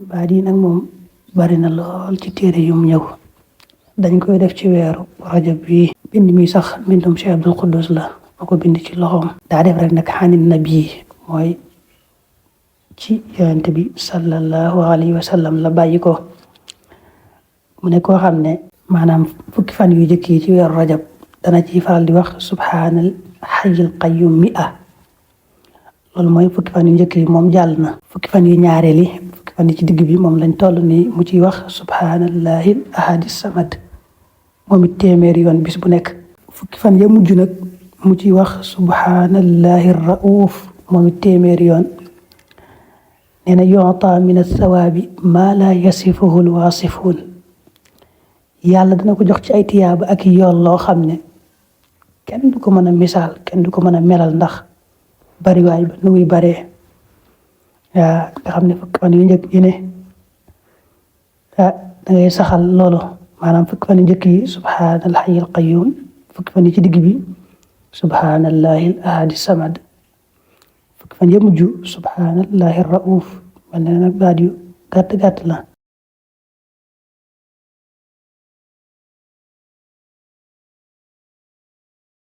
baat yi nag moom bari na lool ci téere yum ñëw dañ koy def ci weeru rajab bi bind mi sax mbindum Cheikh Abdul Quddus la ma ko bind ci loxoom daa def rek nag xanin nabi mooy ci yonent bi sallallahu alayhi wa sallam la bàyyi ko mu ne koo xam ne maanaam fukki fan yu jëkk yi ci weeru rajab dana ci faral di wax subhaanal hayyil qayyum mi'a loolu mooy fukki fan yu njëkk yi moom jàll na fukki fan yu ñaareel yi fukki fan yi ci digg bi moom lañ toll nii mu ciy wax subhaanallahil ahadis samad moom it téeméeri yoon bis bu nekk fukki fan ya mujj nag mu ciy wax subhaanallahir rauf moom it téeméeri yoon nee na yu'ta min athawaabi maa laa yasifuhu alwaasifuun yàlla dana ko jox ci ay tiyaaba ak yoon loo xam ne kenn du ko mën a misaal kenn du ko mën a melal ndax bariwaay ba nu muy baree nga xam ne fukki fan yu njëkk yi ne da ngay saxal loolu maanaam fukki fan yu njëkk yi subhaanal hayyil qayyum fukki fan yi ci digg bi subhaanallahil ahadi samad fukki fan ya mujj subhaanallahir rauf mel ne nag baat yu gàtt gàtt la